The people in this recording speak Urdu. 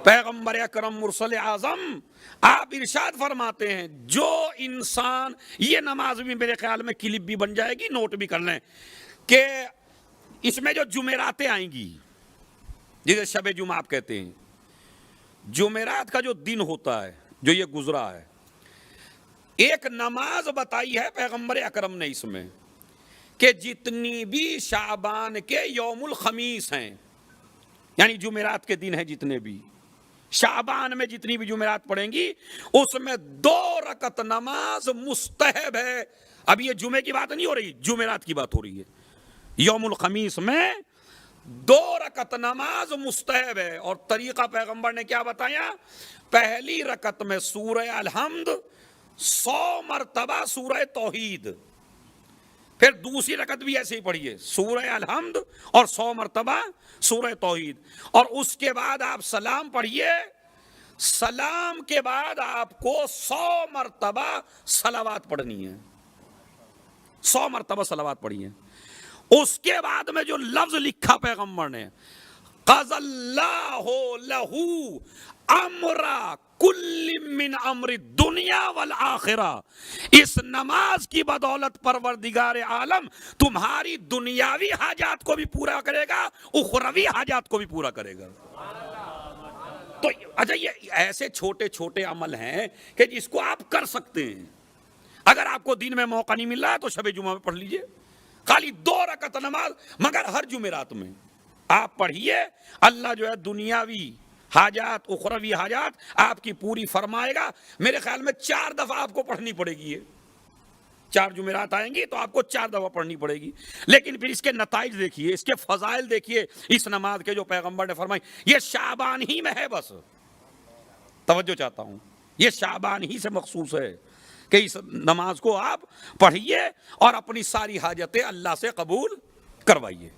پیغمبر اکرم مرسل اعظم آپ ارشاد فرماتے ہیں جو انسان، یہ نماز بھی میرے خیال میں کلپ بھی بن جائے گی، نوٹ بھی کر لیں، کہ اس میں جو جمعراتیں آئیں گی جسے شب جمعہ آپ کہتے ہیں، جمعرات کا جو دن ہوتا ہے جو یہ گزرا ہے، ایک نماز بتائی ہے پیغمبر اکرم نے اس میں کہ جتنی بھی شعبان کے یوم الخمیس ہیں، یعنی جمعرات کے دن ہیں، جتنے بھی شعبان میں جتنی بھی جمعرات پڑھیں گی اس میں 2 رکعت نماز مستحب ہے۔ اب یہ جمعے کی بات نہیں ہو رہی، جمعرات کی بات ہو رہی ہے۔ یوم الخمیس میں 2 رکعت نماز مستحب ہے، اور طریقہ پیغمبر نے کیا بتایا؟ پہلی رکعت میں سورہ الحمد 100 مرتبہ سورہ توحید، پھر دوسری رکعت بھی ایسے ہی پڑھیے، سورہ الحمد اور 100 مرتبہ سورہ توحید، اور اس کے بعد آپ سلام پڑھیے، سلام کے بعد آپ کو 100 مرتبہ صلوات پڑھنی ہے، 100 مرتبہ صلوات پڑھیے۔ اس کے بعد میں جو لفظ لکھا پیغمبر نے، قضى اللہ لہ امر کل من امر الدنیا والآخرہ، اس نماز کی بدولت پروردگار عالم تمہاری دنیاوی حاجات کو بھی پورا کرے گا، اخروی حاجات کو بھی پورا کرے گا۔ تو اچھا، یہ ایسے چھوٹے چھوٹے عمل ہیں کہ جس کو آپ کر سکتے ہیں۔ اگر آپ کو دن میں موقع نہیں مل رہا ہے تو شب جمعہ میں پڑھ لیجئے، خالی 2 رکعت نماز، مگر ہر جمعرات میں آپ پڑھیے، اللہ جو ہے دنیاوی حاجات اخروی حاجات آپ کی پوری فرمائے گا۔ میرے خیال میں 4 دفعہ آپ کو پڑھنی پڑے گی، یہ 4 جمعرات آئیں گی تو آپ کو 4 دفعہ پڑھنی پڑے گی، لیکن پھر اس کے نتائج دیکھیے، اس کے فضائل دیکھیے، اس نماز کے جو پیغمبر نے فرمائی، یہ شعبان ہی میں ہے، بس توجہ چاہتا ہوں، یہ شعبان ہی سے مخصوص ہے کہ اس نماز کو آپ پڑھیے اور اپنی ساری حاجتیں اللہ سے قبول کروائیے۔